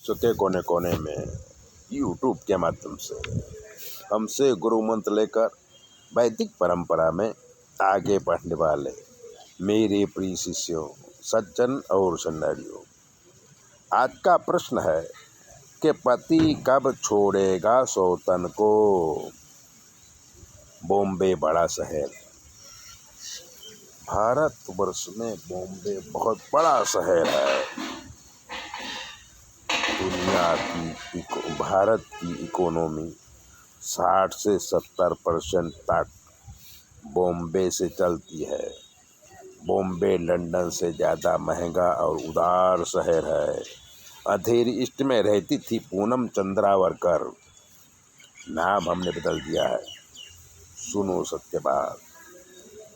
विश्व के कोने कोने में यूट्यूब के माध्यम से हमसे गुरु मंत्र लेकर वैदिक परंपरा में आगे बढ़ने वाले मेरे प्रिय शिष्यों, सज्जन और सन्नारियों, आज का प्रश्न है कि पति कब छोड़ेगा सौतन को। बॉम्बे बड़ा शहर। भारतवर्ष में बॉम्बे बहुत बड़ा शहर है। दुनिया की भारत की इकोनॉमी 60 से 70% तक बॉम्बे से चलती है। बॉम्बे लंदन से ज़्यादा महंगा और उदार शहर है। अंधेरी ईस्ट में रहती थी पूनम चंद्रावरकर, नाम हमने बदल दिया है। सुनो सत्य बात,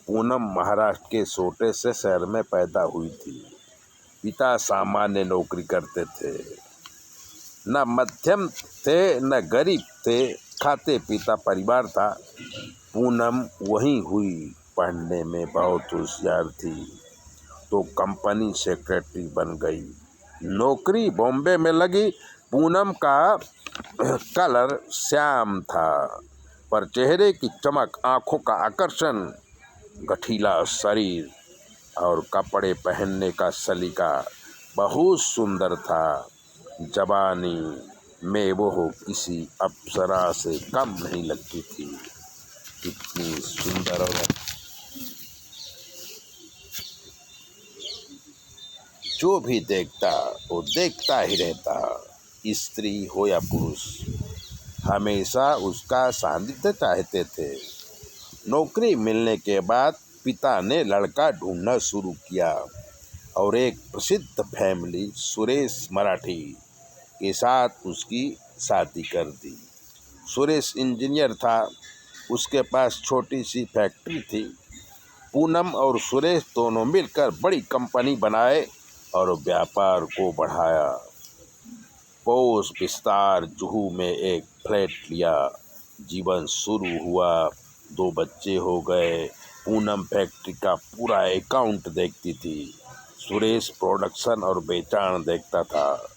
पूनम महाराष्ट्र के छोटे से शहर में पैदा हुई थी। पिता सामान्य नौकरी करते थे, न मध्यम थे न गरीब थे, खाते पीता परिवार था। पूनम वहीं हुई, पढ़ने में बहुत होशियार थी तो कंपनी सेक्रेटरी बन गई। नौकरी बॉम्बे में लगी। पूनम का कलर श्याम था, पर चेहरे की चमक, आंखों का आकर्षण, गठीला शरीर और कपड़े पहनने का सलीका बहुत सुंदर था। जवानी में वो किसी अप्सरा से कम नहीं लगती थी। कितनी सुंदर और जो भी देखता वो देखता ही रहता। स्त्री हो या पुरुष, हमेशा उसका सानिध्य चाहते थे। नौकरी मिलने के बाद पिता ने लड़का ढूंढना शुरू किया और एक प्रसिद्ध फैमिली सुरेश मराठी के साथ उसकी शादी कर दी। सुरेश इंजीनियर था, उसके पास छोटी सी फैक्ट्री थी। पूनम और सुरेश दोनों मिलकर बड़ी कंपनी बनाए और व्यापार को बढ़ाया। पोस्ट विस्तार जुहू में एक फ्लैट लिया। जीवन शुरू हुआ। 2 बच्चे हो गए। पूनम फैक्ट्री का पूरा अकाउंट देखती थी, सुरेश प्रोडक्शन और बेचान देखता था।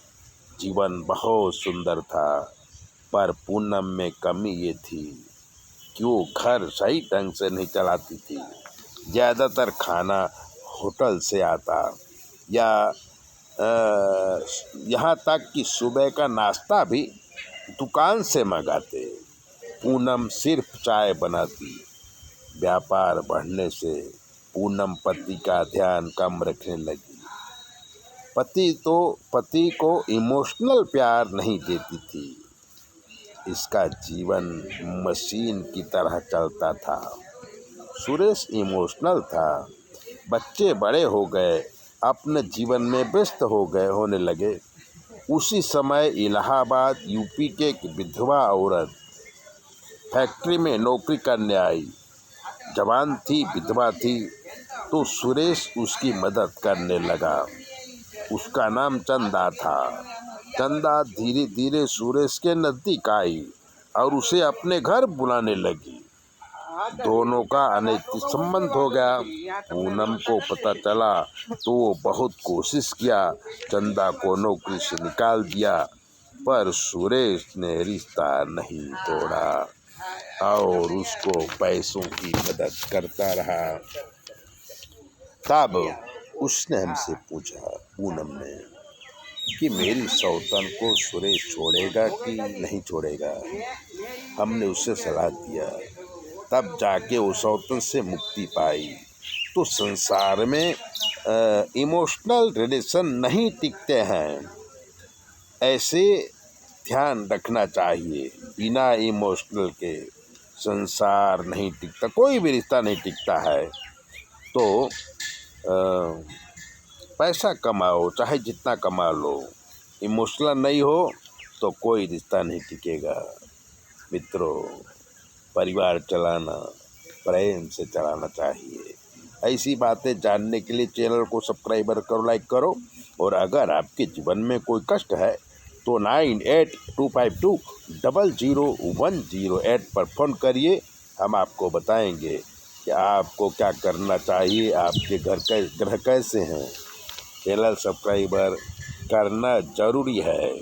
जीवन बहुत सुंदर था, पर पूनम में कमी ये थी कि वो घर सही ढंग से नहीं चलाती थी। ज़्यादातर खाना होटल से आता या यहाँ तक कि सुबह का नाश्ता भी दुकान से मंगाते। पूनम सिर्फ चाय बनाती। व्यापार बढ़ने से पूनम पति का ध्यान कम रखने लगी। पति को इमोशनल प्यार नहीं देती थी। इसका जीवन मशीन की तरह चलता था। सुरेश इमोशनल था। बच्चे बड़े हो गए, अपने जीवन में व्यस्त होने लगे। उसी समय इलाहाबाद यूपी के एक विधवा औरत फैक्ट्री में नौकरी करने आई। जवान थी, विधवा थी, तो सुरेश उसकी मदद करने लगा। उसका नाम चंदा था। चंदा धीरे धीरे सुरेश के नज़दीक आई और उसे अपने घर बुलाने लगी। दोनों का अनैतिक संबंध हो गया। पूनम को पता चला तो वो बहुत कोशिश किया, चंदा को नौकरी से निकाल दिया, पर सुरेश ने रिश्ता नहीं तोड़ा और उसको पैसों की मदद करता रहा। तब उसने हमसे पूछा, पूनम ने, कि मेरी सौतन को सुरेश छोड़ेगा कि नहीं छोड़ेगा। हमने उसे सलाह दिया, तब जाके वो सौतन से मुक्ति पाई। तो संसार में इमोशनल रिलेशन नहीं टिकते हैं, ऐसे ध्यान रखना चाहिए। बिना इमोशनल के संसार नहीं टिकता, कोई भी रिश्ता नहीं टिकता है। तो पैसा कमाओ, चाहे जितना कमा लो, इमोशनल नहीं हो तो कोई रिश्ता नहीं टिकेगा। मित्रों, परिवार चलाना प्रेम से चलाना चाहिए। ऐसी बातें जानने के लिए चैनल को सब्सक्राइबर करो, लाइक करो। और अगर आपके जीवन में कोई कष्ट है तो 9825200108 पर फ़ोन करिए। हम आपको बताएंगे कि आपको क्या करना चाहिए, आपके ग्रह कैसे हैं। चैनल सब्सक्राइबर करना ज़रूरी है।